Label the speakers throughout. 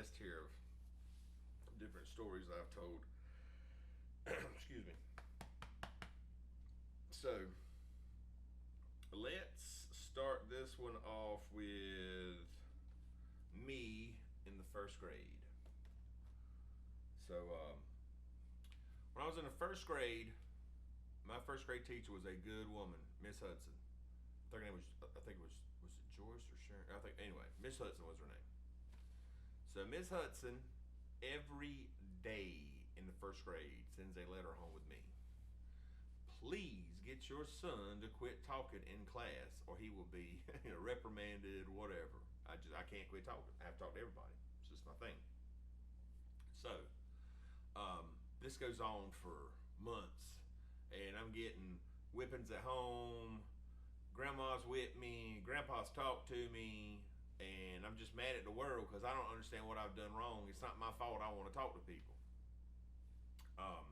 Speaker 1: list here of different stories I've told. Excuse me. So let's start this one off with me in the first grade. So when I was in the first grade, my first grade teacher was a good woman, Miss Hudson. I think it was it Joyce or Sharon? I think anyway, Miss Hudson was her name. So Miss Hudson, every day in the first grade, sends a letter home with me. Please get your son to quit talking in class, or he will be reprimanded, whatever. I can't quit talking. I have to talk to everybody. It's just my thing. So this goes on for months, and I'm getting whippings at home. Grandma's with me. Grandpa's talked to me, and I'm just mad at the world because I don't understand what I've done wrong. It's not my fault. I want to talk to people. Um,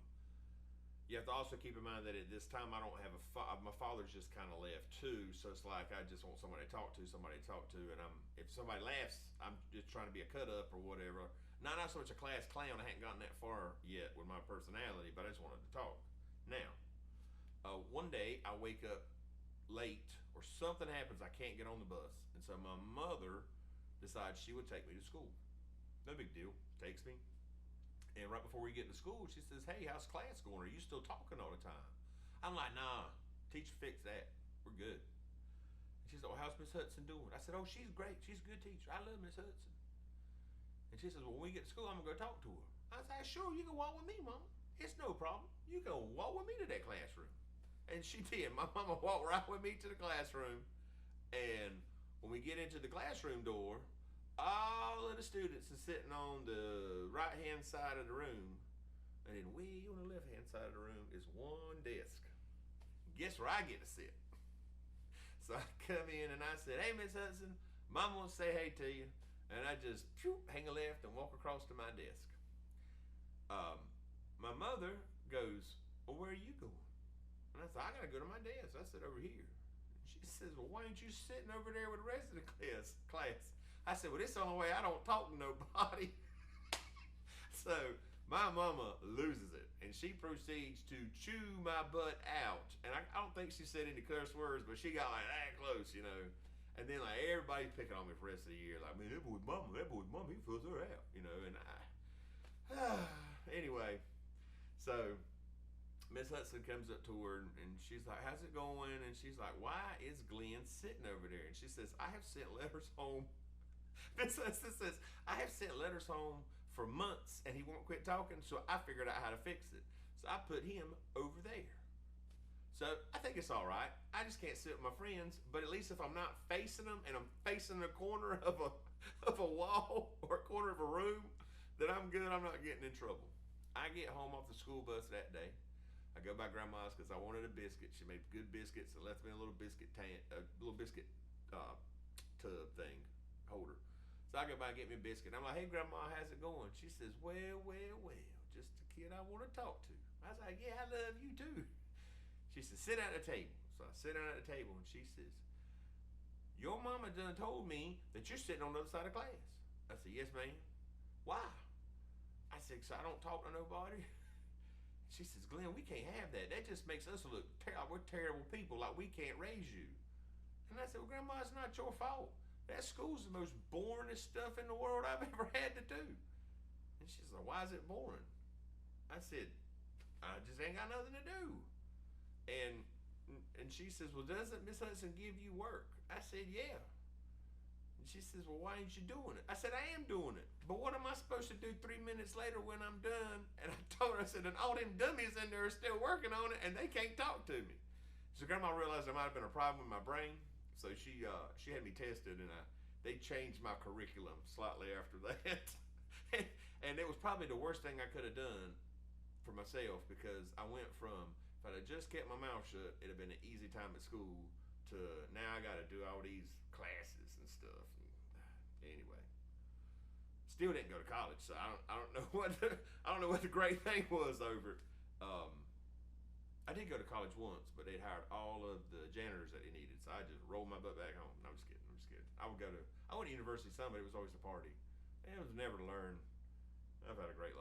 Speaker 1: you have to also keep in mind that at this time I don't have my father's just kind of left too, so it's like I just want somebody to talk to, and if somebody laughs, I'm just trying to be a cut up or whatever. Not so much a class clown. I hadn't gotten that far yet with my personality, but I just wanted to talk. Now, one day I wake up late or something happens, I can't get on the bus, and so my mother decides she would take me to school. No big deal. Takes me. And right before we get to school, she says, "Hey, how's class going? Are you still talking all the time?" I'm like, "Nah, teacher fixed that. We're good." And she said, "Oh, how's Miss Hudson doing?" I said, "Oh, she's great. She's a good teacher. I love Miss Hudson." And she says, "Well, when we get to school, I'm going to go talk to her." I said, "Sure, you can walk with me, Mom. It's no problem. You can walk with me to that classroom." And she did. My mama walked right with me to the classroom. And when we get into the classroom door, all of the students are sitting on the right hand side of the room, and then way on the left hand side of the room is one desk. Guess where I get to sit? So I come in and I said, "Hey, Miss Hudson, Mama wants to say hey to you." And I just hang a left and walk across to my desk. My mother goes, "Well, where are you going?" And I said, "I got to go to my desk." I said, "Over here." She says, "Well, why ain't you sitting over there with the rest of the class?" I said, "Well, this is the only way I don't talk to nobody." So my mama loses it, and she proceeds to chew my butt out. And I don't think she said any curse words, but she got like that close, And then like everybody's picking on me for the rest of the year. Like, "Man, that boy's mama, he fills her out," And anyway, so Miss Hudson comes up to her and she's like, "How's it going?" And she's like, "Why is Glenn sitting over there?" And she says, "I have sent letters home." Miss Hudson says, "I have sent letters home for months and he won't quit talking, so I figured out how to fix it. So I put him over there. So I think it's all right. I just can't sit with my friends, but at least if I'm not facing them and I'm facing a corner of a wall or a corner of a room, then I'm good. I'm not getting in trouble." I get home off the school bus that day. I go by Grandma's because I wanted a biscuit. She made good biscuits and left me a little biscuit tub thing holder. So I go by and get me a biscuit. I'm like, "Hey, Grandma, how's it going?" She says, "Well, well, well, just a kid I want to talk to." I was like, "Yeah, I love you too." She says, "Sit down at the table." So I sit down at the table and she says, "Your mama done told me that you're sitting on the other side of class." I said, "Yes, ma'am." "Why?" I said, "'Cause I don't talk to nobody." She says, "Glenn, we can't have that. That just makes us look terrible. We're terrible people, like we can't raise you." And I said, "Well, Grandma, it's not your fault. That school's the most boringest stuff in the world I've ever had to do." And she said, "Why is it boring?" I said, "I just ain't got nothing to do." And she says, "Well, doesn't Miss Hudson give you work?" I said, "Yeah." And she says, "Well, why ain't you doing it?" I said, "I am doing it. But what am I supposed to do 3 minutes later when I'm done?" And I told her, I said, "And all them dummies in there are still working on it and they can't talk to me." So Grandma realized there might have been a problem with my brain. So she had me tested, and they changed my curriculum slightly after that. And it was probably the worst thing I could have done for myself, because I went from, if I'd have just kept my mouth shut, it'd have been an easy time at school, to now I got to do all these classes and stuff. And anyway, still didn't go to college, so I don't know I don't know what the great thing was over it. I did go to college once, but they'd hired all of the janitors that they needed, so I just rolled my butt back home. No, I'm just kidding. I went to university some, but it was always a party. It was never to learn. I've had a great